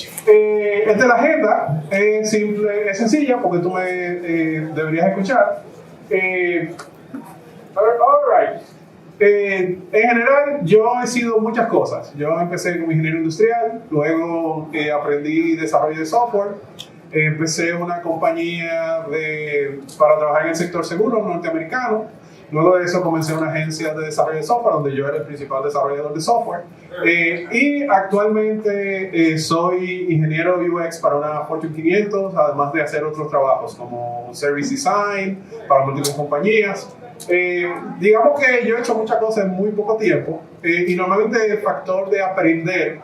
Esta es la agenda, es simple, es sencilla porque tú me deberías escuchar. All right. En general, yo he sido muchas cosas. Yo empecé como ingeniero industrial, luego aprendí desarrollo de software, empecé una compañía para trabajar en el sector seguro norteamericano. Luego de eso comencé una agencia de desarrollo de software donde yo era el principal desarrollador de software. Y actualmente soy ingeniero UX para una Fortune 500, además de hacer otros trabajos como Service Design para múltiples compañías. Digamos que yo he hecho muchas cosas en muy poco tiempo y normalmente el factor de aprender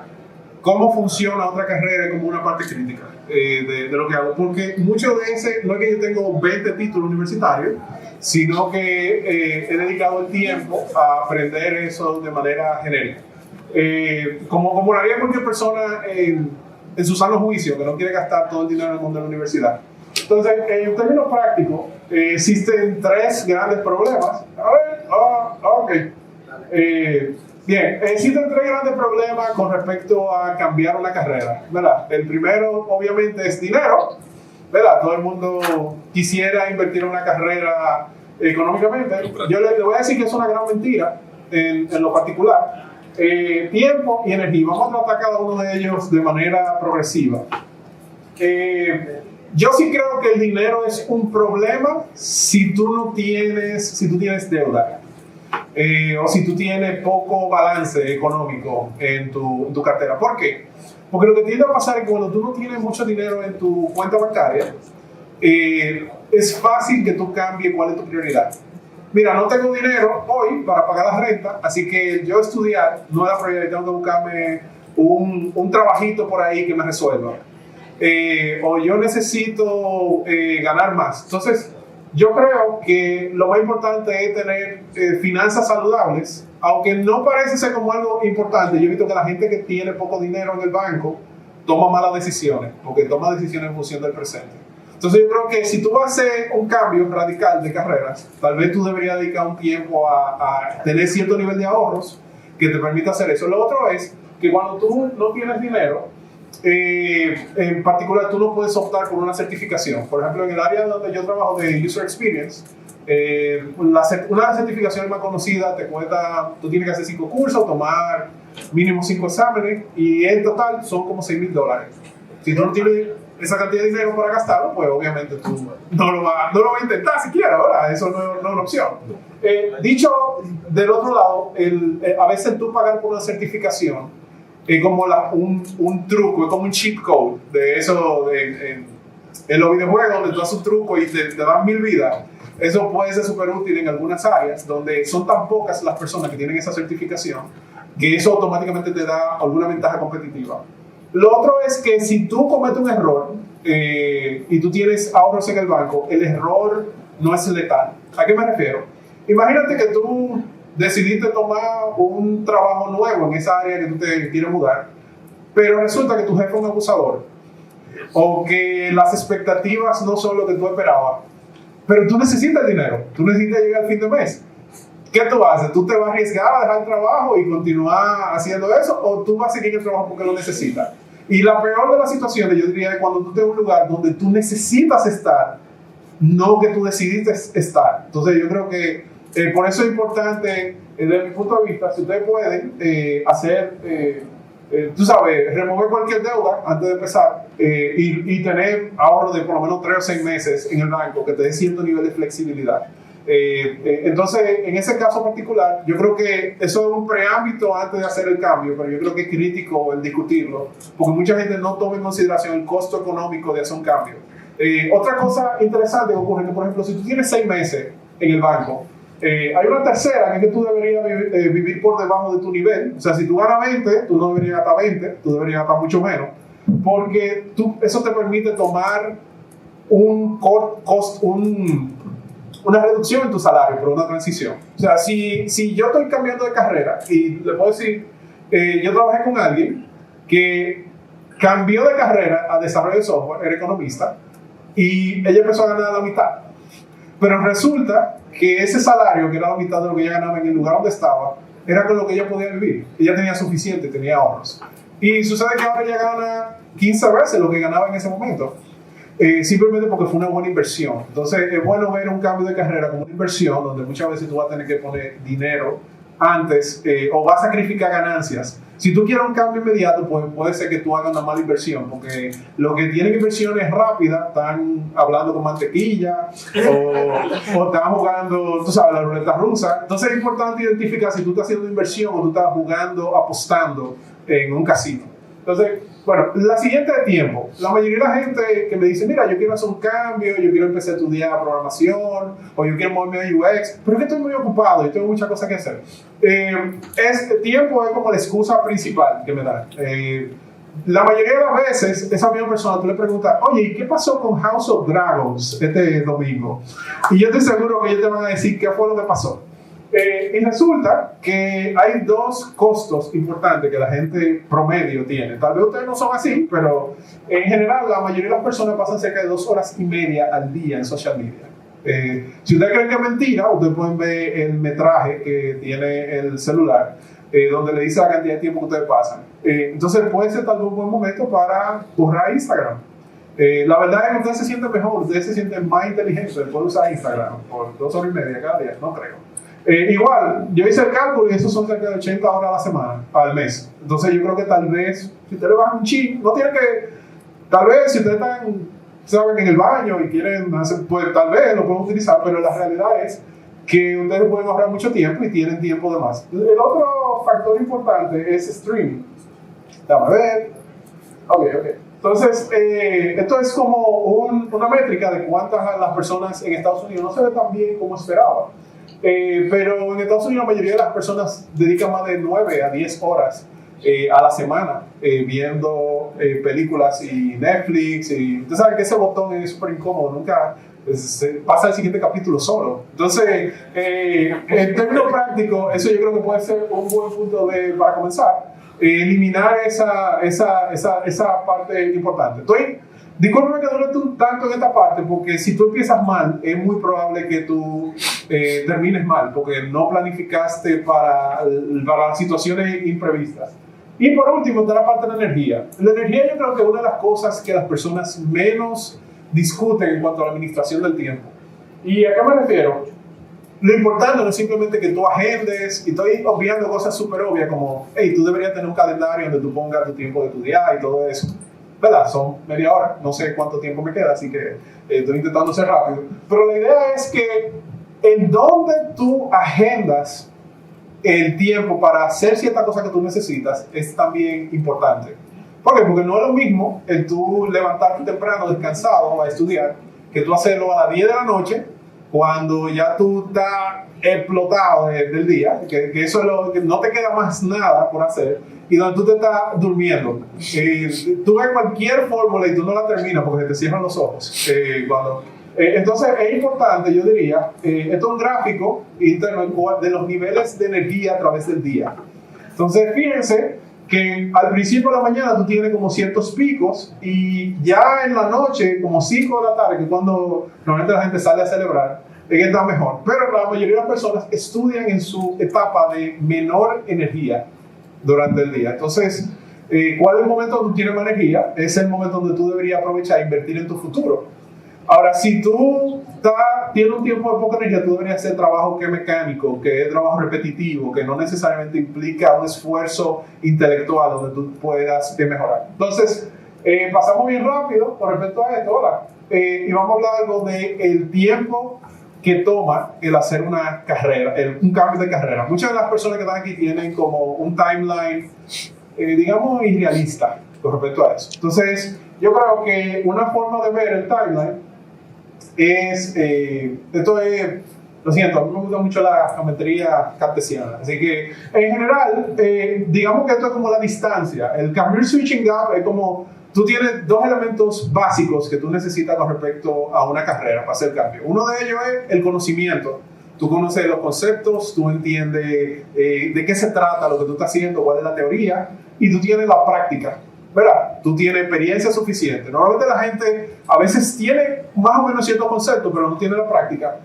cómo funciona otra carrera es como una parte crítica de lo que hago, porque mucho de ese, no es que yo tengo 20 títulos universitarios, sino que he dedicado el tiempo a aprender eso de manera genérica. Como lo haría cualquier persona en su sano juicio, que no quiere gastar todo el dinero del mundo en la universidad. Entonces, en términos prácticos, existen tres grandes problemas. Bien, existen tres grandes problemas con respecto a cambiar una carrera, ¿verdad? El primero, obviamente, es dinero, ¿verdad? Todo el mundo quisiera invertir en una carrera económicamente. Yo le voy a decir que es una gran mentira en lo particular. Tiempo y energía. Vamos a tratar cada uno de ellos de manera progresiva. Yo sí creo que el dinero es un problema si tú tienes deuda. O si tú tienes poco balance económico en tu cartera. ¿Por qué? Porque lo que tiende a pasar es que cuando tú no tienes mucho dinero en tu cuenta bancaria, es fácil que tú cambies cuál es tu prioridad. Mira, no tengo dinero hoy para pagar la renta, así que yo estudiar no es la prioridad, tengo que buscarme un trabajito por ahí que me resuelva. O yo necesito ganar más. Entonces, yo creo que lo más importante es tener finanzas saludables, aunque no parece ser como algo importante. Yo he visto que la gente que tiene poco dinero en el banco toma malas decisiones, porque toma decisiones en función del presente. Entonces yo creo que si tú vas a hacer un cambio radical de carreras, tal vez tú deberías dedicar un tiempo a tener cierto nivel de ahorros que te permita hacer eso. Lo otro es que cuando tú no tienes dinero, en particular, tú no puedes optar por una certificación. Por ejemplo, en el área donde yo trabajo de User Experience, una de las certificaciones más conocidas te cuesta, tú tienes que hacer 5 cursos, tomar mínimo 5 exámenes y en total son como $6,000. Si tú no tienes esa cantidad de dinero para gastarlo, pues obviamente tú no lo vas a intentar siquiera, ¿verdad? Eso no es una opción. Dicho del otro lado, a veces tú pagar por una certificación es como un truco, es como un cheat code de eso en los videojuegos donde tú haces un truco y te dan 1000 vidas. Eso puede ser súper útil en algunas áreas donde son tan pocas las personas que tienen esa certificación que eso automáticamente te da alguna ventaja competitiva. Lo otro es que si tú cometes un error y tú tienes ahorros en el banco, el error no es letal. ¿A qué me refiero? Imagínate que tú decidiste tomar un trabajo nuevo en esa área que tú te quieres mudar, pero resulta que tu jefe es un abusador o que las expectativas no son lo que tú esperabas, pero tú necesitas dinero, tú necesitas llegar al fin de mes. ¿Qué tú haces? ¿Tú te vas a arriesgar a dejar el trabajo y continuar haciendo eso o tú vas a seguir el trabajo porque lo necesitas? Y la peor de las situaciones, yo diría, es cuando tú estás en un lugar donde tú necesitas estar, no que tú decidiste estar. Entonces yo creo que por eso es importante, desde mi punto de vista, si ustedes pueden tú sabes, remover cualquier deuda antes de empezar y tener ahorro de por lo menos 3 o 6 meses en el banco que te dé cierto nivel de flexibilidad. Entonces, en ese caso particular, yo creo que eso es un preámbito antes de hacer el cambio, pero yo creo que es crítico el discutirlo, porque mucha gente no toma en consideración el costo económico de hacer un cambio. Otra cosa interesante que ocurre, que por ejemplo, si tú tienes 6 meses en el banco, hay una tercera, que es que tú deberías vivir por debajo de tu nivel. O sea, si tú ganas 20, tú no deberías gastar 20, tú deberías gastar mucho menos, porque eso te permite tomar una reducción en tu salario por una transición. O sea, si yo estoy cambiando de carrera y le puedo decir, yo trabajé con alguien que cambió de carrera a desarrollo de software, era economista, y ella empezó a ganar la mitad. Pero resulta que ese salario, que era la mitad de lo que ella ganaba en el lugar donde estaba, era con lo que ella podía vivir. Ella tenía suficiente, tenía ahorros. Y sucede que ahora ya gana 15 veces lo que ganaba en ese momento. Simplemente porque fue una buena inversión. Entonces es bueno ver un cambio de carrera como una inversión donde muchas veces tú vas a tener que poner dinero antes o vas a sacrificar ganancias. Si tú quieres un cambio inmediato, pues puede ser que tú hagas una mala inversión, porque lo que tienen inversiones rápidas están hablando con mantequilla o están jugando, tú sabes, la ruleta rusa. Entonces es importante identificar si tú estás haciendo inversión o tú estás jugando, apostando en un casino. Entonces, bueno, la siguiente de tiempo. La mayoría de la gente que me dice, mira, yo quiero hacer un cambio, yo quiero empezar a estudiar programación, o yo quiero moverme a UX, pero es que estoy muy ocupado y tengo muchas cosas que hacer. Este tiempo es como la excusa principal que me dan. La mayoría de las veces, esa misma persona, tú le preguntas, oye, ¿y qué pasó con House of Dragons este domingo? Y yo estoy seguro que ellos te van a decir qué fue lo que pasó. Y resulta que hay dos costos importantes que la gente promedio tiene. Tal vez ustedes no son así, pero en general la mayoría de las personas pasan cerca de 2 horas y media al día en social media. Si ustedes creen que es mentira, ustedes pueden ver el metraje que tiene el celular, donde le dice la cantidad de tiempo que ustedes pasan. Entonces puede ser tal vez un buen momento para borrar Instagram. La verdad es que ustedes se sienten mejor, ustedes se sienten más inteligentes después de usar Instagram por 2 horas y media cada día, no creo. Igual, yo hice el cálculo y eso son cerca de 80 horas a la semana, al mes. Entonces yo creo que tal vez, si ustedes le bajan un chip, no tiene que, tal vez si ustedes están, saben, en el baño y quieren hacer, pues tal vez lo pueden utilizar, pero la realidad es que ustedes pueden ahorrar mucho tiempo y tienen tiempo de más. El otro factor importante es streaming. Déjame ver. Ok. Entonces, esto es como una métrica de cuántas las personas en Estados Unidos no se ve tan bien como esperaban. Pero en Estados Unidos la mayoría de las personas dedican más de 9 a 10 horas a la semana viendo películas y Netflix. Y usted sabe que ese botón es súper incómodo, nunca se pasa al siguiente capítulo solo. Entonces, en términos prácticos, eso yo creo que puede ser un buen punto para comenzar. Eliminar esa parte importante. Discúlpame que dure un tanto en esta parte, porque si tú empiezas mal, es muy probable que tú termines mal, porque no planificaste para las situaciones imprevistas. Y por último, está la parte de la energía. La energía yo creo que es una de las cosas que las personas menos discuten en cuanto a la administración del tiempo. ¿Y a qué me refiero? Lo importante no es simplemente que tú agendes, y estoy obviando cosas súper obvias como, hey, tú deberías tener un calendario donde tú pongas tu tiempo de tu día y todo eso. ¿Verdad? Son media hora, no sé cuánto tiempo me queda, así que estoy intentando ser rápido. Pero la idea es que en donde tú agendas el tiempo para hacer cierta cosa que tú necesitas es también importante. ¿Por qué? Porque no es lo mismo el tú levantarte temprano, descansado, a estudiar, que tú hacerlo a las 10 de la noche, cuando ya tú estás explotado del día, que eso es lo que no te queda más nada por hacer, y donde tú te estás durmiendo. Tú ves cualquier fórmula y tú no la terminas porque te cierran los ojos. Entonces es importante, yo diría, esto es un gráfico interno de los niveles de energía a través del día. Entonces fíjense que al principio de la mañana tú tienes como ciertos picos y ya en la noche, como 5 de la tarde, que es cuando normalmente la gente sale a celebrar, es que está mejor. Pero la mayoría de las personas estudian en su etapa de menor energía durante el día. Entonces, ¿cuál es el momento donde tú tienes más energía? Es el momento donde tú deberías aprovechar e invertir en tu futuro. Ahora, si tú tienes un tiempo de poca energía, tú deberías hacer trabajo que es mecánico, que es trabajo repetitivo, que no necesariamente implica un esfuerzo intelectual donde tú puedas mejorar. Entonces, pasamos bien rápido con respecto a esto, ¿verdad? Y vamos a hablar algo del tiempo que toma el hacer una carrera, un cambio de carrera. Muchas de las personas que están aquí tienen como un timeline, digamos, irrealista con respecto a eso. Entonces, yo creo que una forma de ver el timeline es, lo siento, a mí me gusta mucho la geometría cartesiana, así que en general, digamos que esto es como la distancia. El career switching gap es como tú tienes 2 elementos básicos que tú necesitas con respecto a una carrera para hacer cambio. Uno de ellos es el conocimiento. Tú conoces los conceptos, tú entiendes de qué se trata lo que tú estás haciendo, cuál es la teoría, y tú tienes la práctica, ¿verdad? Tú tienes experiencia suficiente. Normalmente la gente a veces tiene más o menos ciertos conceptos, pero no tiene la práctica.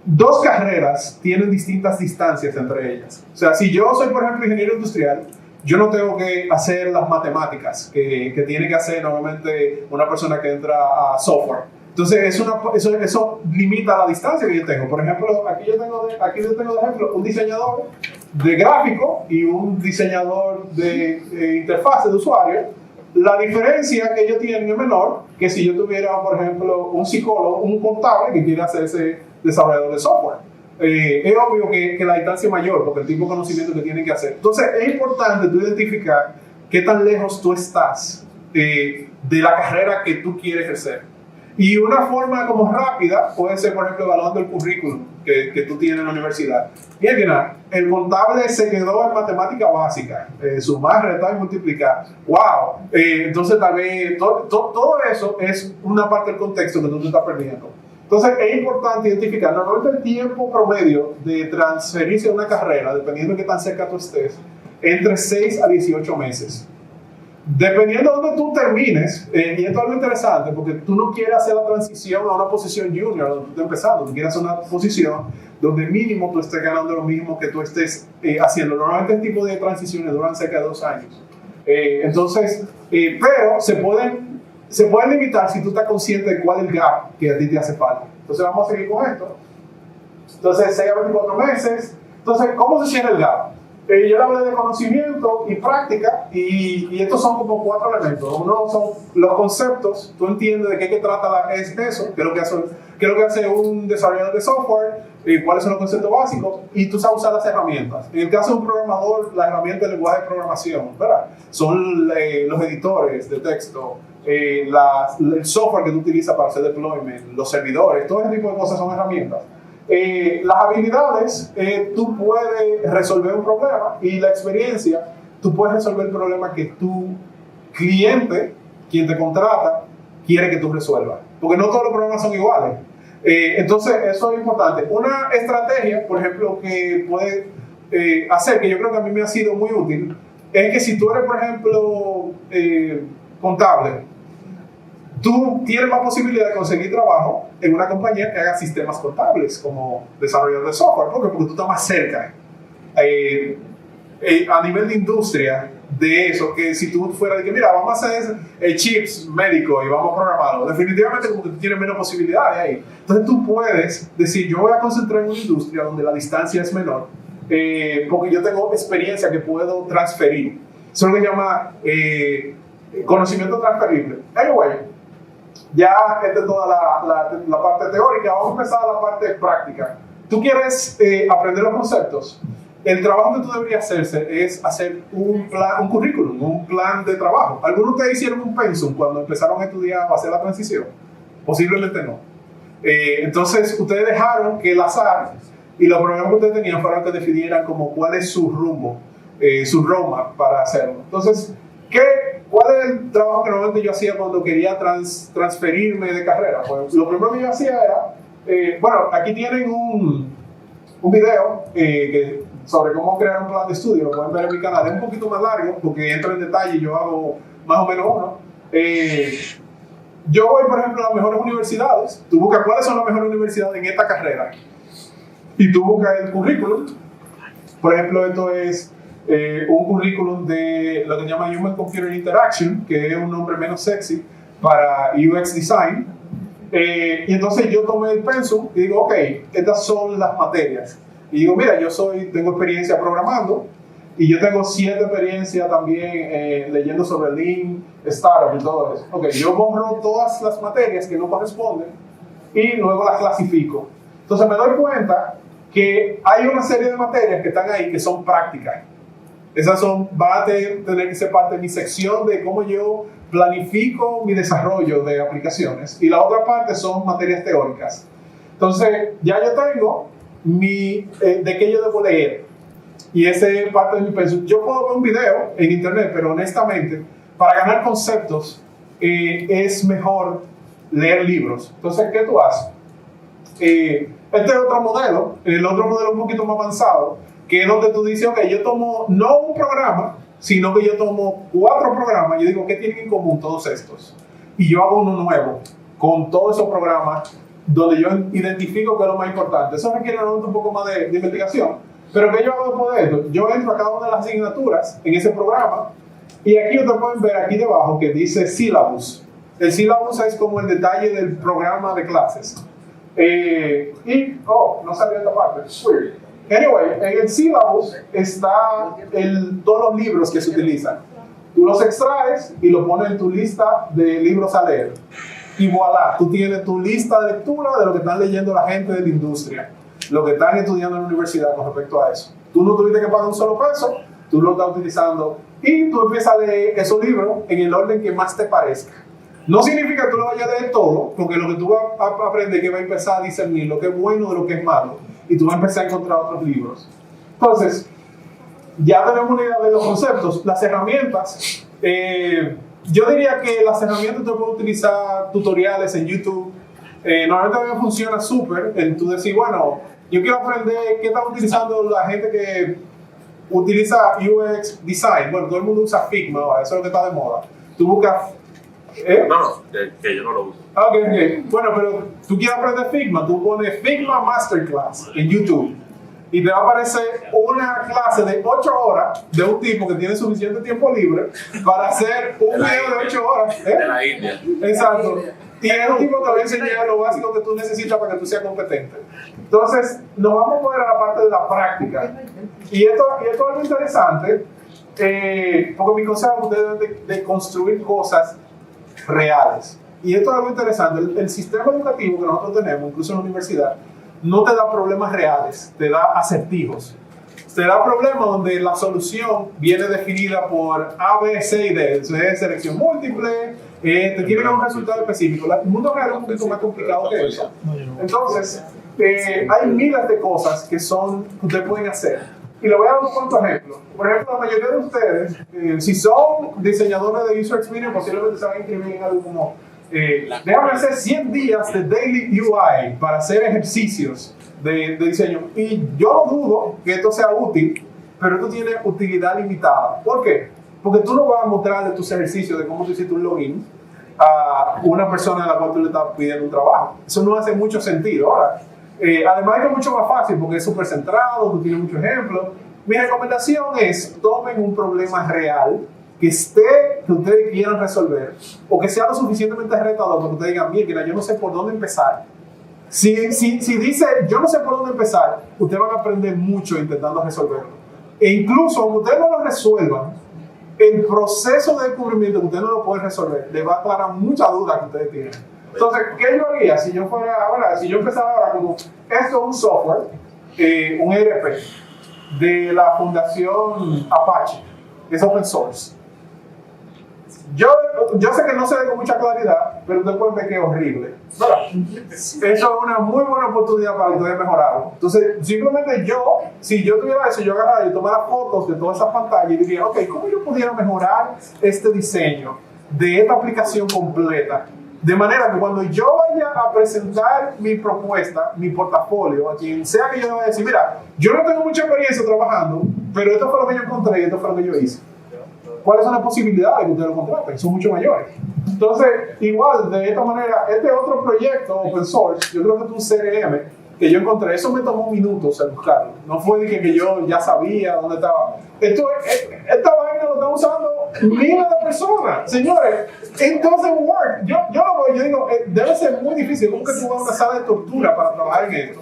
2 carreras tienen distintas distancias entre ellas. O sea, si yo soy, por ejemplo, ingeniero industrial, yo no tengo que hacer las matemáticas que tiene que hacer normalmente una persona que entra a software. Entonces, eso limita la distancia que yo tengo. Por ejemplo, aquí yo tengo de ejemplo un diseñador de gráfico y un diseñador de interfaz de usuario. La diferencia que ellos tienen es menor que si yo tuviera, por ejemplo, un psicólogo, un contable que quiera hacerse desarrollador de software. Es obvio que la distancia es mayor porque el tipo de conocimiento que tienen que hacer. Entonces, es importante tú identificar qué tan lejos tú estás de la carrera que tú quieres ejercer. Y una forma como rápida puede ser, por ejemplo, evaluando el currículum que tú tienes en la universidad. Mira, el contable se quedó en matemática básica, sumar, restar y multiplicar. ¡Wow! Entonces, tal vez todo eso es una parte del contexto que tú te estás perdiendo. Entonces, es importante identificar, normalmente el tiempo promedio de transferirse a una carrera, dependiendo de qué tan cerca tú estés, entre 6 a 18 meses. Dependiendo de dónde tú termines, y esto es algo interesante, porque tú no quieres hacer la transición a una posición junior donde tú estás empezando, tú quieres hacer una posición donde mínimo tú estés ganando lo mismo que tú estés haciendo. Normalmente este tipo de transiciones duran cerca de 2 años. Pero se pueden limitar si tú estás consciente de cuál es el gap que a ti te hace falta. Entonces vamos a seguir con esto. Entonces 6 a 24 meses. Entonces, ¿cómo se cierra el gap? Yo le hablé de conocimiento y práctica, y estos son como 4 elementos. Uno son los conceptos, tú entiendes de qué trata eso, qué es lo que hace un desarrollador de software, cuáles son los conceptos básicos, y tú sabes usar las herramientas. En el caso de un programador, las herramientas del lenguaje de programación, ¿verdad? Son los editores de texto, el software que tú utilizas para hacer deployment, los servidores, todo ese tipo de cosas son herramientas. Las habilidades, tú puedes resolver un problema, y la experiencia, tú puedes resolver el problema que tu cliente, quien te contrata, quiere que tú resuelvas, porque no todos los problemas son iguales. Entonces eso es importante. Una estrategia, por ejemplo, que puede hacer, que yo creo que a mí me ha sido muy útil, es que si tú eres, por ejemplo, contable, tú tienes la posibilidad de conseguir trabajo en una compañía que haga sistemas contables como desarrollador de software. ¿Por qué? Porque tú estás más cerca a nivel de industria de eso, que si tú fueras de que mira, vamos a hacer chips médicos y vamos a programarlo, definitivamente como que tú tienes menos posibilidades ahí. Entonces tú puedes decir, yo voy a concentrar en una industria donde la distancia es menor, porque yo tengo experiencia que puedo transferir. Eso es lo que se llama conocimiento transferible. Anyway, ya esta es toda la parte teórica. Vamos a empezar la parte práctica. Tú quieres aprender los conceptos. El trabajo que tú deberías hacerse es hacer un currículum, un plan de trabajo. ¿Algunos de ustedes hicieron un pensum cuando empezaron a estudiar o a hacer la transición? Posiblemente no. Entonces, ustedes dejaron que el azar y los problemas que ustedes tenían fueran que definieran como cuál es su rumbo, su roadmap para hacerlo. Entonces, ¿cuál es el trabajo que normalmente yo hacía cuando quería transferirme de carrera? Pues lo primero que yo hacía era, bueno, aquí tienen un video sobre cómo crear un plan de estudio, lo pueden ver en mi canal. Es un poquito más largo porque entro en detalle y yo hago más o menos uno. Yo voy, por ejemplo, a las mejores universidades. Tú buscas cuáles son las mejores universidades en esta carrera y tú buscas el currículum. Por ejemplo, esto es un currículum de lo que se llama Human Computer Interaction, que es un nombre menos sexy para UX Design. Y entonces yo tomé el pensum y digo, ok, estas son las materias. Y digo, mira, tengo experiencia programando, y yo tengo cierta experiencia también leyendo sobre Lean Startup y todo eso. Ok, yo borro todas las materias que no corresponden y luego las clasifico. Entonces me doy cuenta que hay una serie de materias que están ahí que son prácticas. Esas van a tener que ser parte de mi sección de cómo yo planifico mi desarrollo de aplicaciones, y la otra parte son materias teóricas. Entonces ya yo tengo de qué yo debo leer, y esa es parte de mi pensum. Yo puedo ver un video en internet, pero honestamente para ganar conceptos es mejor leer libros. Entonces, ¿qué tú haces? Este es otro modelo, el otro modelo un poquito más avanzado, que es donde tú dices, ok, yo tomo no un programa, sino que yo tomo 4 programas, y yo digo, ¿qué tienen en común todos estos? Y yo hago uno nuevo con todos esos programas, donde yo identifico qué es lo más importante. Eso requiere un poco más de investigación, Pero ¿qué yo hago después de esto? Yo entro a cada una de las asignaturas en ese programa y aquí ustedes pueden ver aquí debajo que dice syllabus. El syllabus es como el detalle del programa de clases. No sabía esta parte. Weird. Anyway, en el syllabus está todos los libros que se utilizan. Tú los extraes y lo pones en tu lista de libros a leer. Y voilà, tú tienes tu lista de lectura de lo que están leyendo la gente de la industria, lo que están estudiando en la universidad con respecto a eso. Tú no tuviste que pagar un solo peso, tú lo estás utilizando y tú empiezas a leer esos libros en el orden que más te parezca. No significa que tú lo vayas a leer todo, porque lo que tú vas a aprender es que vas a empezar a discernir lo que es bueno de lo que es malo y tú vas a empezar a encontrar otros libros. Entonces, ya tenemos una idea de los conceptos, las herramientas. Yo diría que las herramientas tú puedes utilizar tutoriales en YouTube. Normalmente a mí me funciona súper en tú decir, bueno, yo quiero aprender qué están utilizando la gente que utiliza UX Design. Bueno, todo el mundo usa Figma ahora, eso es lo que está de moda. Tú buscas... No, que yo no lo uso. Ok. Bueno, pero tú quieres aprender Figma, tú pones Figma Masterclass en YouTube. Y te va a aparecer una clase de 8 horas de un tipo que tiene suficiente tiempo libre para hacer un video de 8 horas. De la India. Exacto. Y es un tipo que te va a enseñar lo básico que tú necesitas para que tú seas competente. Entonces, nos vamos a poner a la parte de la práctica. Y esto es algo interesante, porque mi consejo es que ustedes deben de construir cosas reales. Y esto es algo interesante. El sistema educativo que nosotros tenemos, incluso en la universidad, no te da problemas reales, te da acertijos. Te da problemas donde la solución viene definida por A, B, C y D. Eso es selección múltiple, te tiene que dar un resultado específico. El mundo real es un poquito más complicado que eso. Entonces, hay miles de cosas que ustedes pueden hacer. Y le voy a dar unos cuantos ejemplos. Por ejemplo, la mayoría de ustedes, si son diseñadores de User Experience, posiblemente se van a inscribir en algo como déjame hacer 100 días de Daily UI para hacer ejercicios de diseño. Y yo no dudo que esto sea útil, pero esto tiene utilidad limitada. ¿Por qué? Porque tú no vas a mostrarle tus ejercicios de cómo tú hiciste un login a una persona a la cual tú le estás pidiendo un trabajo. Eso no hace mucho sentido. Ahora, además es mucho más fácil porque es súper centrado, tú tienes muchos ejemplos. Mi recomendación es tomen un problema real que ustedes quieran resolver o que sea lo suficientemente retador para que ustedes digan, mira, yo no sé por dónde empezar. Si dice, yo no sé por dónde empezar, ustedes van a aprender mucho intentando resolverlo. E incluso, aunque ustedes no lo resuelvan, el proceso de descubrimiento que ustedes no lo pueden resolver, les va a aclarar mucha duda que ustedes tienen. Entonces, ¿qué yo haría si yo empezara ahora como, esto es un software, un ERP, de la Fundación Apache, es open source. Yo sé que no se ve con mucha claridad, pero ustedes pueden ver que es horrible. Eso es una muy buena oportunidad para ustedes mejorarlo. Entonces, simplemente si yo tuviera eso, yo agarraría y tomara fotos de todas esas pantallas y diría, ok, ¿cómo yo pudiera mejorar este diseño de esta aplicación completa? De manera que cuando yo vaya a presentar mi propuesta, mi portafolio, a quien sea que yo le vaya a decir, mira, yo no tengo mucha experiencia trabajando, pero esto fue lo que yo encontré y esto fue lo que yo hice. ¿Cuáles son las posibilidades de que ustedes lo contraten? Son mucho mayores. Entonces, igual, de esta manera, este otro proyecto open source, yo creo que es un CRM que yo encontré, eso me tomó minutos en buscarlo. No fue de que yo ya sabía dónde estaba. Esta vaina lo están usando miles de personas. Señores, it doesn't work. Yo digo, debe ser muy difícil. ¿Cómo que tú vas a una sala de tortura para trabajar en esto?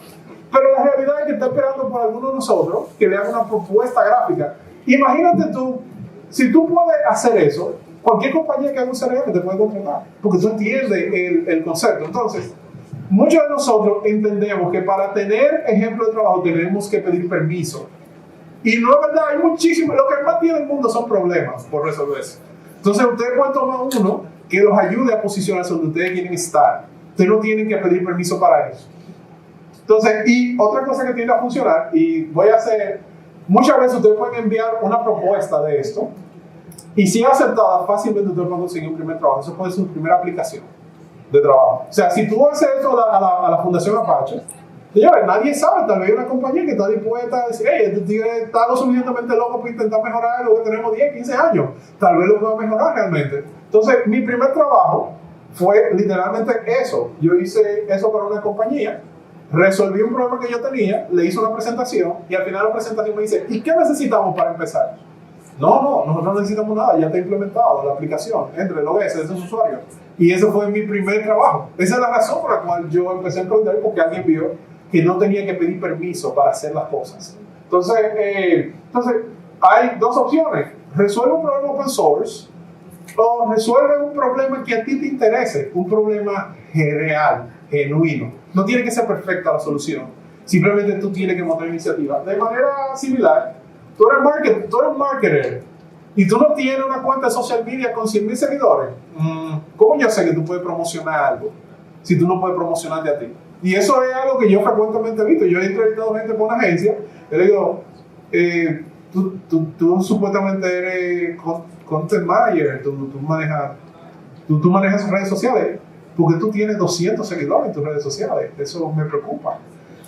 Pero la realidad es que está esperando por alguno de nosotros que le haga una propuesta gráfica. Imagínate tú, si tú puedes hacer eso, cualquier compañía que haga un CRM te puede contratar, porque tú entiendes el concepto. Entonces, muchos de nosotros entendemos que para tener ejemplo de trabajo tenemos que pedir permiso. Y no es verdad, hay muchísimo. Lo que más tiene el mundo son problemas por resolverse. Entonces, ustedes pueden tomar uno que los ayude a posicionarse donde ustedes quieren estar. Ustedes no tienen que pedir permiso para eso. Entonces, y otra cosa que tiende a funcionar, y voy a hacer, muchas veces ustedes pueden enviar una propuesta de esto, y si es aceptada, fácilmente ustedes pueden conseguir un primer trabajo. Eso puede ser su primera aplicación de trabajo. O sea, si tú haces esto a la Fundación Apache, señores, nadie sabe, tal vez hay una compañía que está dispuesta a decir, hey, este tigre está lo suficientemente loco para intentar mejorar lo que tenemos 10, 15 años. Tal vez lo va a mejorar realmente. Entonces, mi primer trabajo fue literalmente eso. Yo hice eso para una compañía. resolví un problema que yo tenía, le hice una presentación y al final de la presentación me dice, ¿y qué necesitamos para empezar? No, nosotros no necesitamos nada, ya está implementado la aplicación, entre lo que es ese usuario. Y ese fue mi primer trabajo. Esa es la razón por la cual yo empecé a emprender, porque alguien vio que no tenía que pedir permiso para hacer las cosas. Entonces hay dos opciones. Resuelve un problema open source o resuelve un problema que a ti te interese, un problema real, genuino. No tiene que ser perfecta la solución. Simplemente tú tienes que mostrar iniciativa. De manera similar, tú eres marketer y tú no tienes una cuenta de social media con 100,000 seguidores. ¿Cómo yo sé que tú puedes promocionar algo si tú no puedes promocionarte a ti? Y eso es algo que yo frecuentemente he visto. Yo he entrevistado gente por una agencia y le digo, tú supuestamente eres content manager, tú manejas redes sociales, porque tú tienes 200 seguidores en tus redes sociales. Eso me preocupa.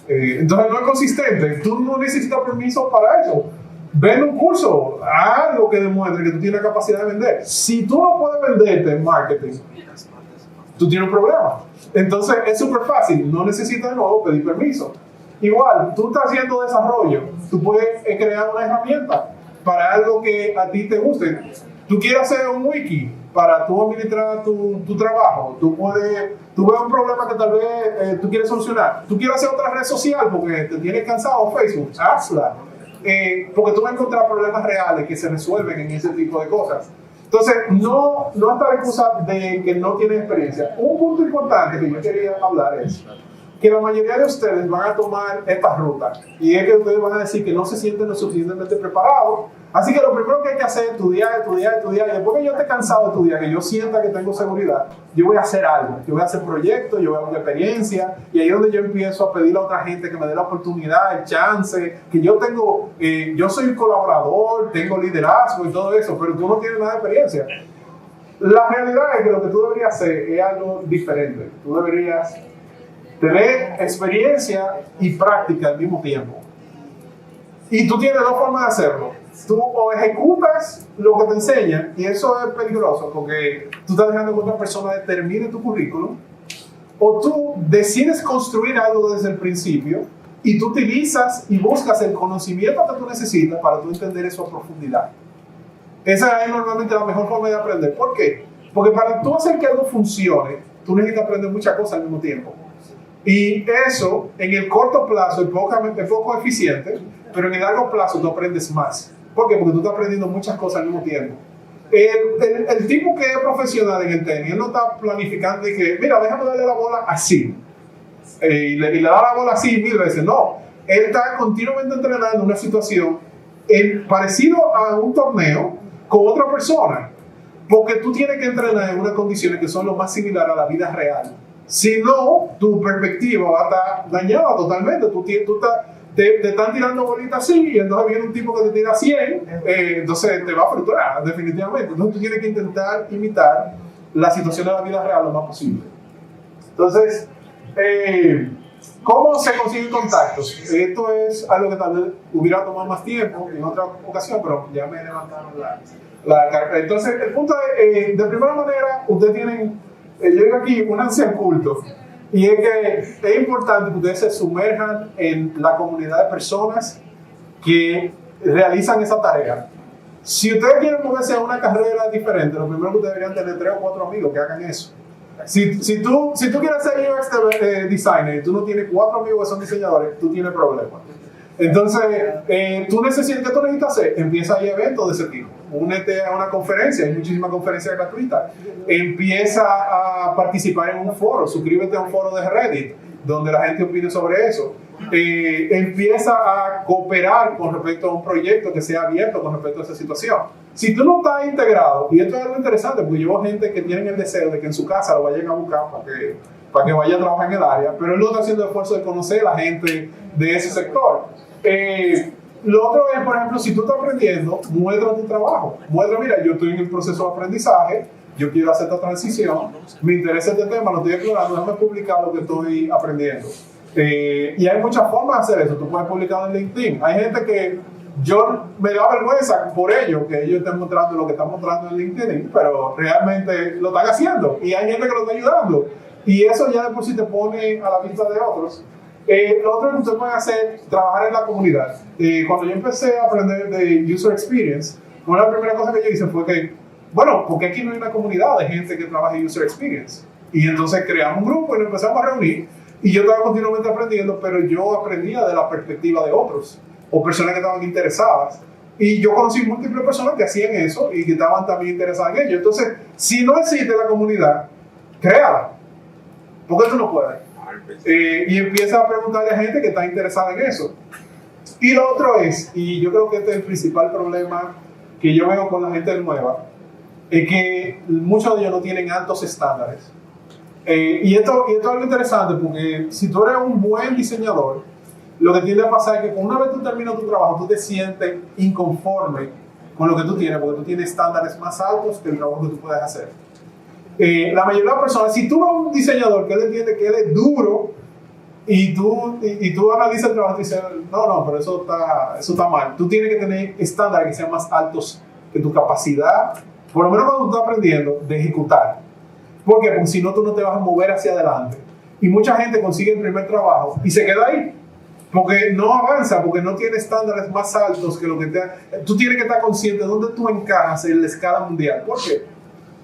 Entonces no es consistente. Tú no necesitas permiso para eso. Vende un curso, haz algo que demuestre que tú tienes la capacidad de vender. Si tú no puedes venderte en marketing, tú tienes un problema. Entonces es súper fácil, no necesitas de nuevo pedir permiso. Igual, tú estás haciendo desarrollo, tú puedes crear una herramienta para algo que a ti te guste. Tú quieres hacer un wiki para tú administrar tu trabajo. Tú ves un problema que tal vez tú quieres solucionar. Tú quieres hacer otra red social porque te tienes cansado, Facebook, hazla. Porque tú vas a encontrar problemas reales que se resuelven en ese tipo de cosas. Entonces, no está la excusa de que no tienes experiencia. Un punto importante que yo quería hablar es que la mayoría de ustedes van a tomar esta ruta y es que ustedes van a decir que no se sienten lo suficientemente preparados. Así que lo primero que hay que hacer es estudiar, y después que yo esté cansado de estudiar, que yo sienta que tengo seguridad, yo voy a hacer algo, yo voy a hacer proyectos, yo voy a hacer experiencia, y ahí es donde yo empiezo a pedirle a otra gente que me dé la oportunidad, el chance, que yo soy un colaborador, tengo liderazgo y todo eso, pero tú no tienes nada de experiencia. La realidad es que lo que tú deberías hacer es algo diferente. Tú deberías tener experiencia y práctica al mismo tiempo. Y tú tienes dos formas de hacerlo. Tú o ejecutas lo que te enseñan, y eso es peligroso porque tú estás dejando que otra persona determine tu currículum, o tú decides construir algo desde el principio y tú utilizas y buscas el conocimiento que tú necesitas para tú entender eso a profundidad. Esa es normalmente la mejor forma de aprender. ¿Por qué? Porque para tú hacer que algo funcione, tú necesitas aprender muchas cosas al mismo tiempo. Y eso, en el corto plazo, es poco eficiente, pero en el largo plazo tú aprendes más. ¿Por qué? Porque tú estás aprendiendo muchas cosas al mismo tiempo. El tipo que es profesional en el tenis, él no está planificando y que, mira, déjame darle la bola así. Y le da la bola así 1000 veces. No, él está continuamente entrenando en una situación parecido a un torneo con otra persona. Porque tú tienes que entrenar en unas condiciones que son lo más similares a la vida real. Si no, tu perspectiva va a estar dañada totalmente. Te están tirando bolitas así y entonces viene un tipo que te tira 100, entonces te va a frustrar definitivamente. Entonces tú tienes que intentar imitar la situación de la vida real lo más posible. Entonces, ¿cómo se consiguen contactos? Esto es algo que tal vez hubiera tomado más tiempo en otra ocasión, pero ya me levantaron la carpeta. Entonces, el punto es, de primera manera, ustedes tienen, yo digo aquí, un ansia al culto. Y es que es importante que ustedes se sumerjan en la comunidad de personas que realizan esa tarea. Si ustedes quieren moverse a una carrera diferente, lo primero que ustedes deberían tener 3 o 4 amigos que hagan eso. Si tú quieres ser UX designer y tú no tienes 4 amigos que son diseñadores, tú tienes problemas. Entonces, ¿qué tú necesitas hacer? Empieza a ir a eventos de ese tipo. Únete a una conferencia, hay muchísimas conferencias gratuitas. Empieza a participar en un foro, suscríbete a un foro de Reddit, donde la gente opine sobre eso. Empieza a cooperar con respecto a un proyecto que sea abierto con respecto a esa situación. Si tú no estás integrado, y esto es algo interesante, porque yo veo gente que tienen el deseo de que en su casa lo vayan a buscar para que vaya a trabajar en el área, pero él no está haciendo el esfuerzo de conocer a la gente de ese sector. Lo otro es, por ejemplo, si tú estás aprendiendo, muestra tu trabajo. Muestra, mira, yo estoy en el proceso de aprendizaje, yo quiero hacer esta transición, me interesa este tema, lo estoy explorando, déjame publicar lo que estoy aprendiendo. Y hay muchas formas de hacer eso. Tú puedes publicar en LinkedIn. Hay gente que me da vergüenza por ello, que ellos estén mostrando lo que están mostrando en LinkedIn, pero realmente lo están haciendo. Y hay gente que lo está ayudando. Y eso ya de por sí te pone a la vista de otros. Lo otro que ustedes pueden hacer, trabajar en la comunidad. Cuando yo empecé a aprender de User Experience, una de las primeras cosas que yo hice fue que, bueno, porque aquí no hay una comunidad de gente que trabaja en User Experience. Y entonces creamos un grupo y nos empezamos a reunir. Y yo estaba continuamente aprendiendo, pero yo aprendía de la perspectiva de otros o personas que estaban interesadas. Y yo conocí múltiples personas que hacían eso y que estaban también interesadas en ello. Entonces, si no existe la comunidad, créala. ¿Por qué tú no puedes? Y empieza a preguntarle a gente que está interesada en eso. Y lo otro es, y yo creo que este es el principal problema que yo veo con la gente nueva, es que muchos de ellos no tienen altos estándares. Y esto es algo interesante porque si tú eres un buen diseñador, lo que tiende a pasar es que una vez tú terminas tu trabajo, tú te sientes inconforme con lo que tú tienes, porque tú tienes estándares más altos que el trabajo que tú puedes hacer. La mayoría de las personas, si tú ves a un diseñador que él entiende que él es duro y tú analizas el trabajo y dices, no, pero eso está mal. Tú tienes que tener estándares que sean más altos que tu capacidad, por lo menos cuando tú estás aprendiendo, de ejecutar. ¿Por qué? Porque si no, tú no te vas a mover hacia adelante. Y mucha gente consigue el primer trabajo y se queda ahí. Porque no avanza, porque no tiene estándares más altos que lo que tú tienes que estar consciente de dónde tú encajas en la escala mundial. ¿Por qué?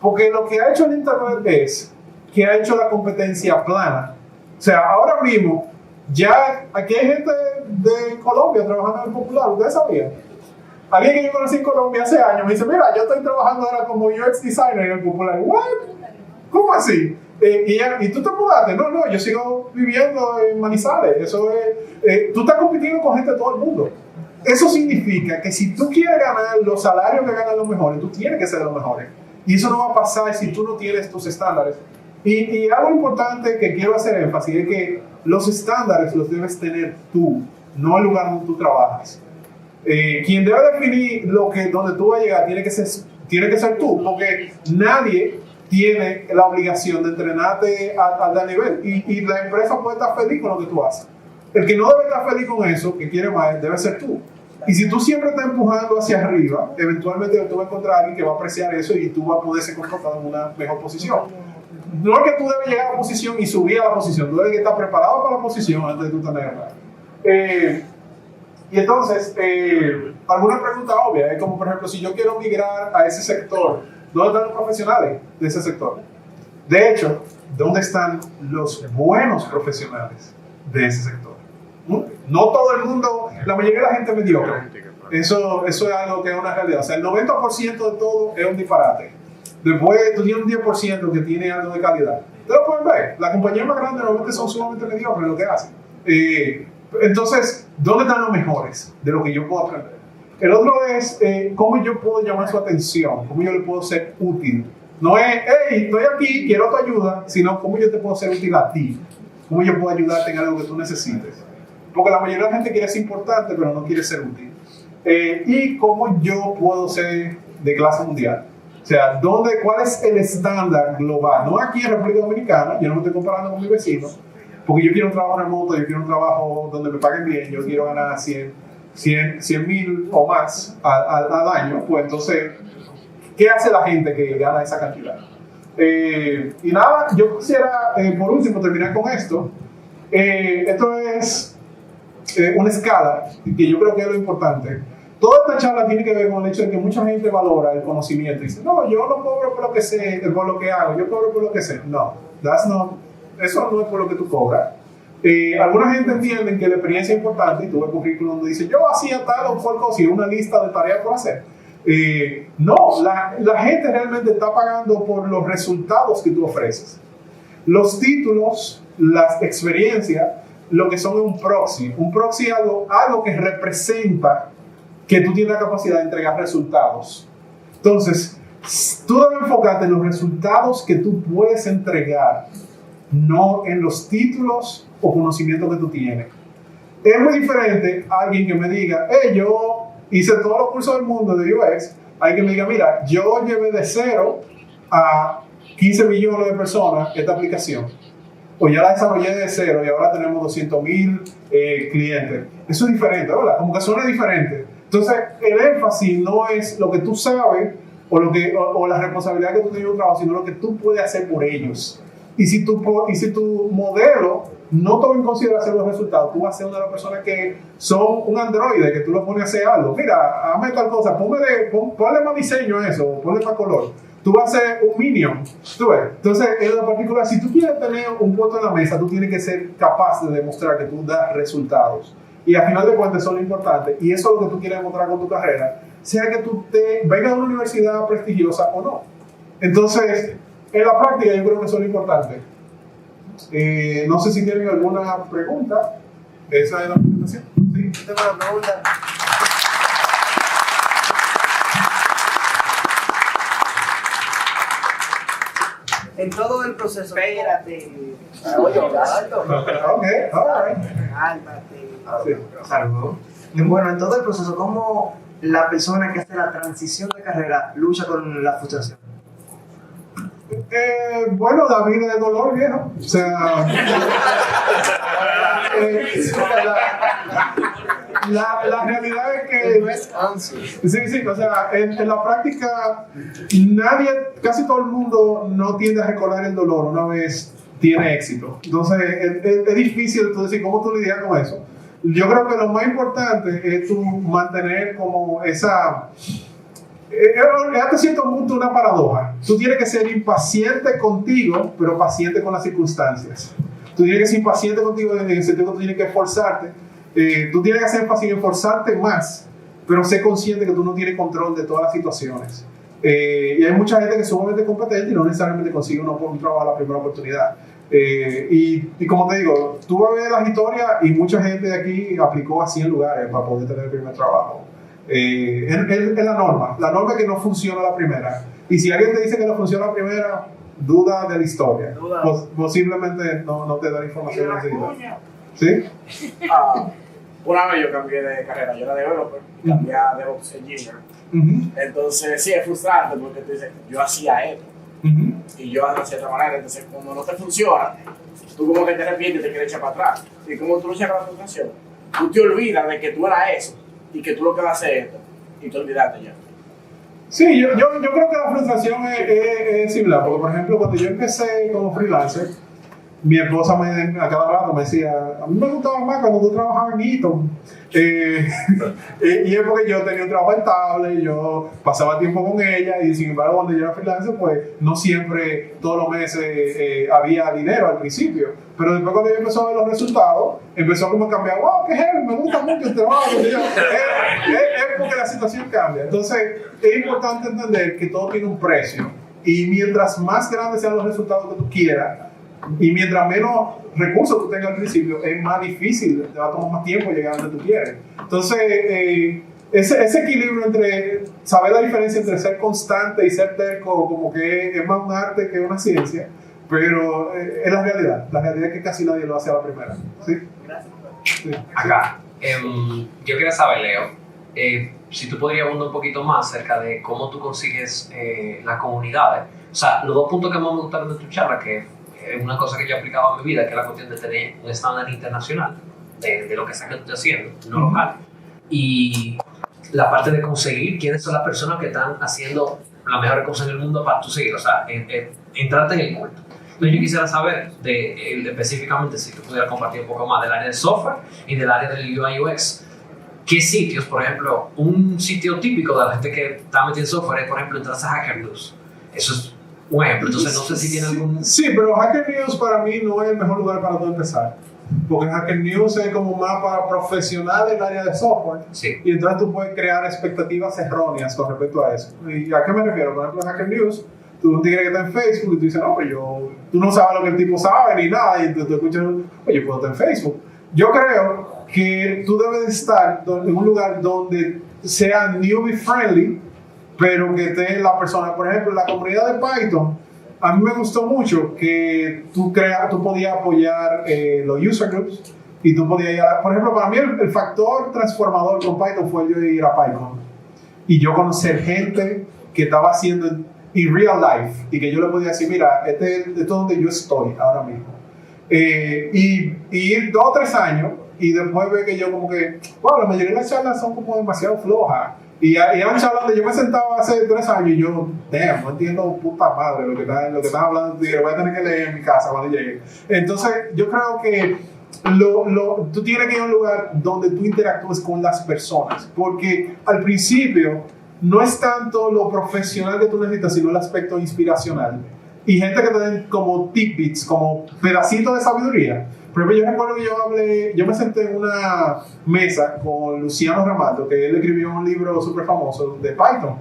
Porque lo que ha hecho el Internet es que ha hecho la competencia plana. O sea, ahora mismo, ya aquí hay gente de Colombia trabajando en el Popular, ¿ustedes sabían? Alguien que yo conocí en Colombia hace años me dice, mira, yo estoy trabajando ahora como UX designer en el Popular. ¿What? ¿Cómo así? ¿Y tú te mudaste? No, yo sigo viviendo en Manizales. Eso es, tú estás compitiendo con gente de todo el mundo. Eso significa que si tú quieres ganar los salarios que ganan los mejores, tú tienes que ser de los mejores. Y eso no va a pasar si tú no tienes tus estándares. Y algo importante que quiero hacer énfasis es que los estándares los debes tener tú, no el lugar donde tú trabajas. Quien debe definir donde tú vas a llegar tiene que ser tú, porque nadie tiene la obligación de entrenarte a tal nivel. Y la empresa puede estar feliz con lo que tú haces. El que no debe estar feliz con eso, que quiere más, debe ser tú. Y si tú siempre estás empujando hacia arriba, eventualmente tú vas a encontrar a alguien que va a apreciar eso y tú vas a poder ser colocado en una mejor posición. No es que tú debes llegar a la posición y subir a la posición, tú debes estar preparado para la posición antes de tú tenerla. Y entonces, alguna pregunta obvia es como, por ejemplo, si yo quiero migrar a ese sector, ¿dónde están los profesionales de ese sector? De hecho, ¿dónde están los buenos profesionales de ese sector? No todo el mundo, la mayoría de la gente es mediocre. Eso es algo que es una realidad. O sea, el 90% de todo es un disparate. Después tú tienes un 10% que tiene algo de calidad. Ustedes lo pueden ver. Las compañías más grandes normalmente son sumamente mediocres en lo que hacen. Entonces, ¿dónde están los mejores de lo que yo puedo aprender? El otro es cómo yo puedo llamar su atención, cómo yo le puedo ser útil. No es, hey, estoy aquí, quiero tu ayuda, sino cómo yo te puedo ser útil a ti. Cómo yo puedo ayudarte en algo que tú necesites. Porque la mayoría de la gente quiere ser importante, pero no quiere ser útil. Y cómo yo puedo ser de clase mundial. O sea, ¿cuál es el estándar global? No aquí en República Dominicana, yo no me estoy comparando con mi vecino, porque yo quiero un trabajo remoto, yo quiero un trabajo donde me paguen bien, yo quiero ganar 100,000 o más al año. Pues entonces, ¿qué hace la gente que gana esa cantidad? Y nada, yo quisiera, por último, terminar con esto. Esto es una escala que yo creo que es lo importante. Toda esta charla tiene que ver con el hecho de que mucha gente valora el conocimiento y dice, no, yo no cobro por lo que sé, por lo que hago, yo cobro por lo que sé. No, eso no es por lo que tú cobras. Alguna gente entiende que la experiencia es importante y tú ves el currículum donde dice, yo hacía tal o cual cosa y una lista de tareas por hacer. No, la gente realmente está pagando por los resultados que tú ofreces. Los títulos, las experiencias, lo que son un proxy. Un proxy es algo que representa que tú tienes la capacidad de entregar resultados. Entonces, tú debes enfocarte en los resultados que tú puedes entregar, no en los títulos o conocimientos que tú tienes. Es muy diferente a alguien que me diga, hey, yo hice todos los cursos del mundo de UX, alguien que me diga, mira, yo llevé de 0 a 15 millones de personas esta aplicación. O ya la desarrollé de 0 y ahora tenemos 200,000 clientes. Eso es diferente, ¿verdad? Como que suena diferente. Entonces, el énfasis no es lo que tú sabes o la responsabilidad que tú tienes en un trabajo, sino lo que tú puedes hacer por ellos. Y si tu modelo no toma en consideración los resultados, tú vas a ser una de las personas que son un androide, que tú lo pones a hacer algo. Mira, hazme tal cosa, ponle más diseño a eso, ponle más color. Tú vas a ser un minion. ¿Tú ves? Entonces, en la particular, si tú quieres tener un puesto en la mesa, tú tienes que ser capaz de demostrar que tú das resultados. Y al final de cuentas, eso es lo importante. Y eso es lo que tú quieres demostrar con tu carrera, sea que tú vengas de una universidad prestigiosa o no. Entonces, en la práctica, yo creo que eso es lo importante. No sé si tienen alguna pregunta. ¿Esa es la presentación? Sí. Tengo una pregunta. En todo el proceso, espérate. Oye, alto. Ok, all right. Cálmate. Salud. Bueno, en todo el proceso, ¿cómo la persona que hace la transición de carrera lucha con la frustración? Bueno, la vida es dolor, viejo. O sea, la realidad es que sí, o sea, en la práctica casi todo el mundo no tiende a recordar el dolor una vez tiene éxito. Entonces es difícil tú decir cómo tú lidias con eso. Yo creo que lo más importante es tú mantener como esa... hasta cierto punto una paradoja. Tú tienes que ser impaciente contigo, pero paciente con las circunstancias. Tú tienes que ser impaciente contigo en el sentido que tú tienes que esforzarte. Tú tienes que hacer fácil esforzarte más, pero sé consciente que tú no tienes control de todas las situaciones. Y hay mucha gente que es sumamente competente y no necesariamente consigue un trabajo a la primera oportunidad. Y como te digo, tú vas a ver las historias y mucha gente de aquí aplicó a 100 lugares para poder tener el primer trabajo. Es la norma es que no funciona la primera. Y si alguien te dice que no funciona la primera, duda de la historia. Posiblemente no te da la información necesaria. ¿Sí? Una vez yo cambié de carrera, yo era developer, cambié a DevOps Engineer. Entonces sí, es frustrante porque tú dices, yo hacía esto y yo hacía de cierta manera, entonces cuando no te funciona, tú como que te arrepientes y te quieres echar para atrás. Y como tú luchas con la frustración, tú te olvidas de que tú eras eso y que tú lo que vas a hacer es esto y te olvidaste ya. Sí, yo creo que la frustración es similar, porque por ejemplo cuando yo empecé como freelancer, mi esposa a cada rato me decía, a mí me gustaba más cuando tú trabajabas en Eaton. Y es porque yo tenía un trabajo estable, yo pasaba tiempo con ella y sin embargo cuando yo era freelancer pues no siempre todos los meses había dinero al principio. Pero después cuando yo empezó a ver los resultados, empezó como a cambiar, wow, qué heavy, me gusta mucho el trabajo. Es porque la situación cambia. Entonces es importante entender que todo tiene un precio y mientras más grandes sean los resultados que tú quieras, y mientras menos recursos tú tengas al principio, es más difícil, te va a tomar más tiempo llegar a donde tú quieres. Entonces, ese equilibrio entre saber la diferencia entre ser constante y ser terco, como que es más un arte que una ciencia, pero es la realidad. La realidad es que casi nadie lo hace a la primera. ¿Sí? Gracias. Sí. Acá, yo quería saber, Leo, si tú podrías abundar un poquito más acerca de cómo tú consigues las comunidades. O sea, los dos puntos que más me gustaron de tu charla, que es una cosa que yo he aplicado a mi vida, que es la cuestión de tener un estándar internacional de lo que sea que tú estés haciendo, no local. Y la parte de conseguir quiénes son las personas que están haciendo las mejores cosas en el mundo para tú seguir, o sea, entrarte en el culto. Entonces yo quisiera saber específicamente, si tú pudieras compartir un poco más del área de software y del área del UI UX. ¿Qué sitios, por ejemplo, un sitio típico de la gente que está metida en software es, por ejemplo, entras a Hacker News? Eso es un ejemplo, entonces no sé si tiene algún... Sí, pero Hacker News para mí no es el mejor lugar para tú empezar. Porque Hacker News es como más para profesionales del área de software. Sí. Y entonces tú puedes crear expectativas erróneas con respecto a eso. ¿Y a qué me refiero? Por ejemplo, en Hacker News, tú un tigre que está en Facebook y tú dices, no, pues tú no sabes lo que el tipo sabe ni nada. Y entonces tú escuchas, oye, puedo estar en Facebook. Yo creo que tú debes estar en un lugar donde sea newbie friendly, pero que esté la persona, por ejemplo, en la comunidad de Python, a mí me gustó mucho que tú podías apoyar los user groups y tú podías ir por ejemplo, para mí el factor transformador con Python fue yo ir a PyCon y yo conocer gente que estaba haciendo en real life y que yo le podía decir, mira, esto es donde yo estoy ahora mismo. Y ir 2 o 3 años y después ver que yo como que, wow, la mayoría de las charlas son como demasiado flojas. Y eran charlas donde yo me sentaba hace 3 años y yo, damn, no entiendo puta madre lo que están hablando, lo voy a tener que leer en mi casa cuando llegue. Entonces, yo creo que tú tienes que ir a un lugar donde tú interactúes con las personas, porque al principio no es tanto lo profesional que tú necesitas, sino el aspecto inspiracional. Y gente que te den como tidbits, como pedacitos de sabiduría. Por ejemplo, yo recuerdo que yo me senté en una mesa con Luciano Ramato, que él escribió un libro súper famoso de Python,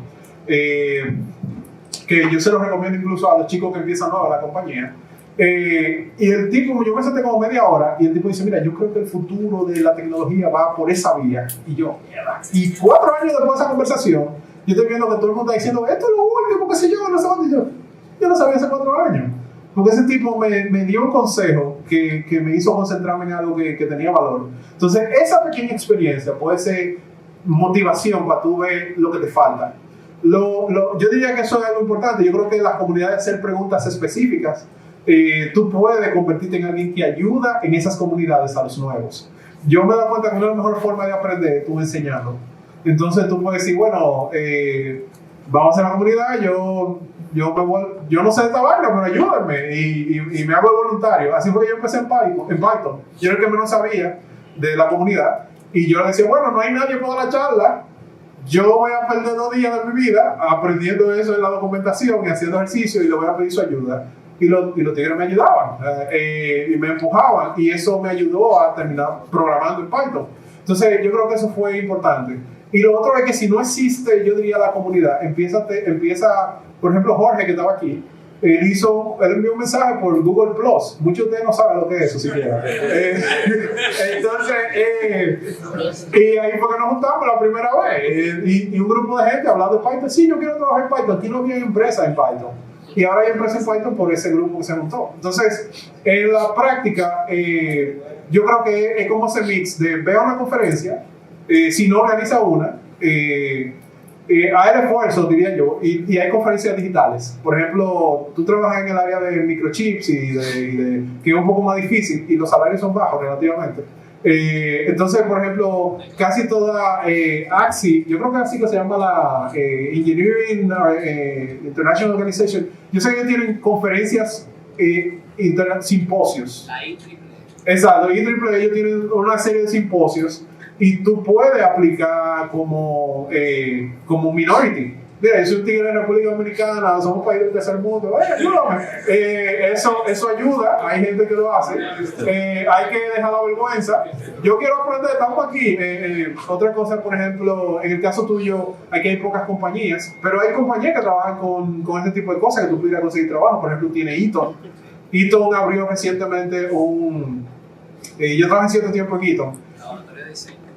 que yo se lo recomiendo incluso a los chicos que empiezan nuevos a la compañía. Y el tipo, yo me senté como media hora, y el tipo dice, mira, yo creo que el futuro de la tecnología va por esa vía. Y yo, mierda. Y 4 años después de esa conversación, yo estoy viendo que todo el mundo está diciendo, esto es lo último, qué sé yo, no sé dónde yo no sabía hace 4 años. Porque ese tipo me dio un consejo que me hizo concentrarme en algo que tenía valor. Entonces, esa pequeña experiencia puede ser motivación para tú ver lo que te falta. Yo diría que eso es algo importante. Yo creo que en las comunidades hacer preguntas específicas, tú puedes convertirte en alguien que ayuda en esas comunidades a los nuevos. Yo me he dado cuenta que una de las mejores formas de aprender es tú enseñando. Entonces, tú puedes decir, bueno, vamos a hacer la comunidad, yo no sé de esta vaina, pero ayúdenme y me hago el voluntario. Así fue que yo empecé en Python. Yo era el que menos sabía de la comunidad y yo le decía, bueno, no hay nadie para la charla, yo voy a perder 2 días de mi vida aprendiendo eso en la documentación y haciendo ejercicio y le voy a pedir su ayuda. Y los tigres me ayudaban y me empujaban y eso me ayudó a terminar programando en Python. Entonces yo creo que eso fue importante. Y lo otro es que si no existe, yo diría, la comunidad, empieza, por ejemplo, Jorge, que estaba aquí, él envió un mensaje por Google Plus. Muchos de ustedes no saben lo que es eso siquiera. Entonces, y ahí fue que nos juntamos la primera vez. Y un grupo de gente hablando de Python. Sí, yo quiero trabajar en Python. Aquí no había empresa en Python. Y ahora hay empresa en Python por ese grupo que se montó. Entonces, en la práctica, yo creo que es como ese mix de ver una conferencia, si no organiza una, hay el esfuerzo, diría yo, y hay conferencias digitales. Por ejemplo, tú trabajas en el área de microchips que es un poco más difícil y los salarios son bajos relativamente. Entonces, por ejemplo, casi toda AXI, yo creo que así que se llama la Engineering International Organization, yo sé que tienen conferencias, simposios. La IEEE. Exacto, IEEE, ellos tienen una serie de simposios y tú puedes aplicar como minority. Mira, yo soy un tigre de la República Dominicana, somos un país del tercer mundo, ayúdame. Eso ayuda, hay gente que lo hace. Hay que dejar la vergüenza. Yo quiero aprender, estamos aquí. Otra cosa, por ejemplo, en el caso tuyo, aquí hay pocas compañías, pero hay compañías que trabajan con este tipo de cosas que tú pudieras conseguir trabajo. Por ejemplo, tiene Eaton. Eaton abrió recientemente yo trabajé cierto tiempo en Eaton.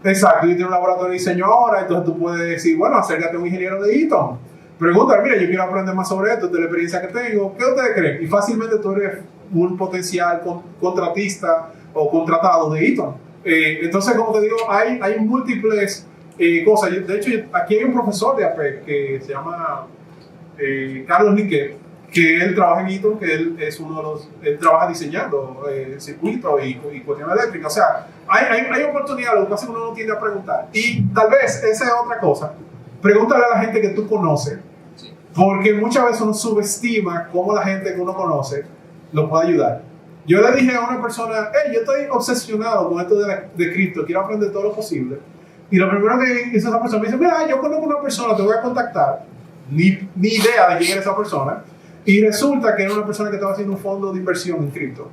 Exacto, y tiene un laboratorio de diseño ahora, entonces tú puedes decir, bueno, acércate a un ingeniero de Eaton. Pregúntale, mira, yo quiero aprender más sobre esto, de la experiencia que tengo, ¿qué ustedes creen? Y fácilmente tú eres un potencial contratista o contratado de Eaton. Entonces, como te digo, hay múltiples cosas. De hecho, aquí hay un profesor de AP que se llama Carlos Niquet, que él trabaja en Eaton, que él es él trabaja diseñando circuitos y cuestiones eléctricas. O sea, hay oportunidades, lo que pasa es que uno no tiende a preguntar. Y tal vez esa es otra cosa, pregúntale a la gente que tú conoces, porque muchas veces uno subestima cómo la gente que uno conoce lo puede ayudar. Yo le dije a una persona, yo estoy obsesionado con esto de cripto, quiero aprender todo lo posible. Y lo primero que hizo esa persona me dice, mira, yo conozco una persona, te voy a contactar. Ni idea de quién era esa persona. Y resulta que era una persona que estaba haciendo un fondo de inversión en cripto.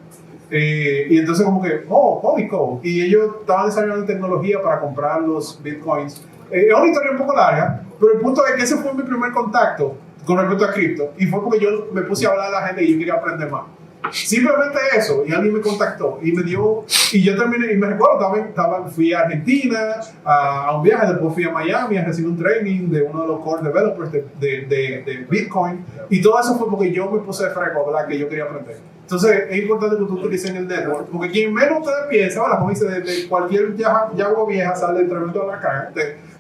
Y entonces como que, holy cow. Y ellos estaban desarrollando tecnología para comprar los bitcoins. Es una historia un poco larga, pero el punto es que ese fue mi primer contacto con respecto a cripto. Y fue porque yo me puse a hablar a la gente y yo quería aprender más. Simplemente eso, y alguien me contactó y me dio, y yo terminé, y me recuerdo, fui a Argentina a un viaje, después fui a Miami a recibir un training de uno de los core developers de Bitcoin, y todo eso fue porque yo me puse de freco, ¿verdad? Que yo quería aprender. Entonces es importante que tú utilices el network, porque quien menos ustedes piensa, ¿verdad? Como dice, de cualquier yagua vieja sale el tremendo de la cara.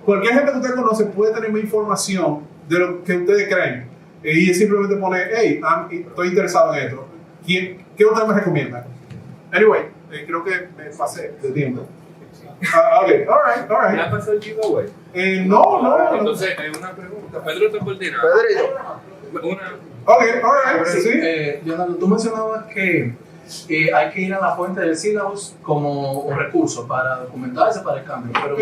Cualquier gente que usted conoce puede tener más información de lo que ustedes creen, y simplemente poner, hey, estoy interesado en esto. ¿Qué otra me recomienda? Anyway, creo que me pasé de tiempo. Ok, all right. ¿Ya pasó el giveaway? No. Entonces, una pregunta. Pedro te coordina. Una. Ok, alright, sí. Leonardo, tú mencionabas que hay que ir a la fuente del sílabus como un recurso para documentarse para el cambio. Pero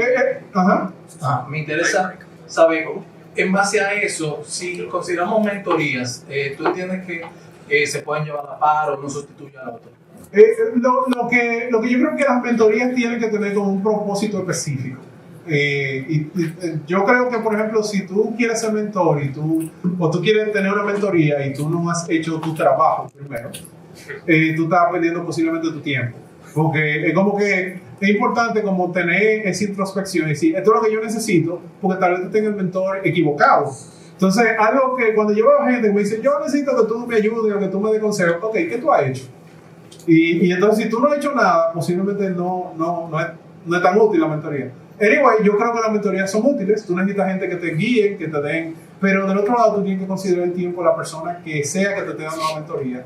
me interesa saber, en base a eso, si consideramos mentorías, ¿tú entiendes que se pueden llevar a la par o no sustituye al otro? Lo que yo creo que las mentorías tienen que tener como un propósito específico. Y yo creo que, por ejemplo, si tú quieres ser mentor o tú quieres tener una mentoría y tú no has hecho tu trabajo primero, tú estás perdiendo posiblemente tu tiempo. Porque es como que es importante como tener esa introspección y decir, esto es lo que yo necesito, porque tal vez tú tengas el mentor equivocado. Entonces, algo que cuando yo veo a gente que me dice, yo necesito que tú me ayudes o que tú me des consejos, ok, ¿qué tú has hecho? Y entonces, si tú no has hecho nada, posiblemente no es tan útil la mentoría. Anyway, yo creo que las mentorías son útiles. Tú necesitas gente que te guíe, que te den. Pero del otro lado, tú tienes que considerar el tiempo de la persona que sea que te esté dando la mentoría.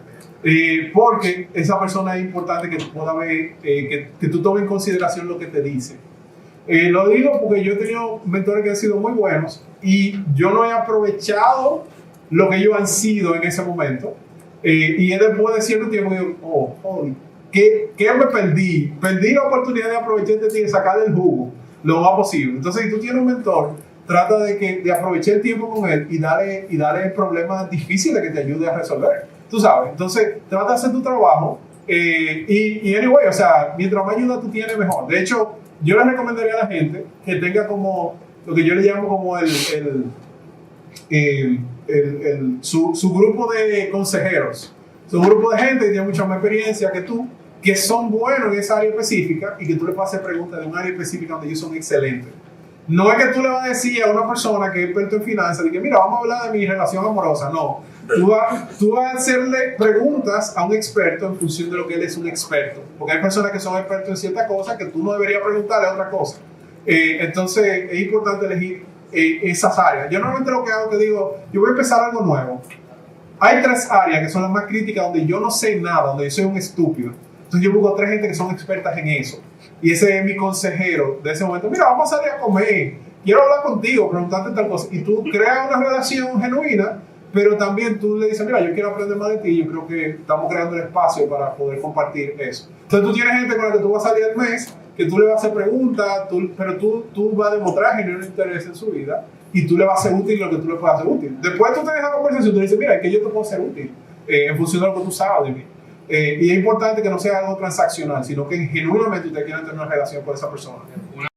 Porque esa persona es importante que tú puedas ver, que tú tomes en consideración lo que te dice. Lo digo porque yo he tenido mentores que han sido muy buenos y yo no he aprovechado lo que ellos han sido en ese momento. Y es después de cierto tiempo que digo, ¿qué me perdí? Perdí la oportunidad de aprovechar de ti y sacar el jugo lo más posible. Entonces, si tú tienes un mentor, trata de aprovechar el tiempo con él y darle problemas difíciles que te ayude a resolver. Tú sabes, entonces trata de hacer tu trabajo y anyway, o sea, mientras más ayuda tú tienes, mejor. De hecho, yo les recomendaría a la gente que tenga como lo que yo le llamo como su grupo de consejeros, su grupo de gente que tiene mucha más experiencia que tú, que son buenos en esa área específica y que tú le puedas hacer preguntas de un área específica donde ellos son excelentes. No es que tú le vas a decir a una persona que es experto en finanzas, de que mira, vamos a hablar de mi relación amorosa. No, tú vas a hacerle preguntas a un experto en función de lo que él es un experto. Porque hay personas que son expertos en ciertas cosas que tú no deberías preguntarle a otra cosa. Entonces es importante elegir esas áreas. Yo normalmente lo que hago es que digo, yo voy a empezar algo nuevo. Hay 3 áreas que son las más críticas donde yo no sé nada, donde yo soy un estúpido. Entonces yo busco 3 gente que son expertas en eso. Y ese es mi consejero de ese momento. Mira, vamos a salir a comer. Quiero hablar contigo, preguntarte tal cosa. Y tú creas una relación genuina, pero también tú le dices, mira, yo quiero aprender más de ti. Yo creo que estamos creando el espacio para poder compartir eso. Entonces tú tienes gente con la que tú vas a salir al mes, que tú le vas a hacer preguntas, pero tú vas a demostrar genuino interés en su vida y tú le vas a ser útil lo que tú le puedas hacer útil. Después tú tienes la conversación y tú dices, mira, es que yo te puedo ser útil en función de lo que tú sabes de mí. Y es importante que no sea algo transaccional, sino que genuinamente usted quiera tener una relación con esa persona.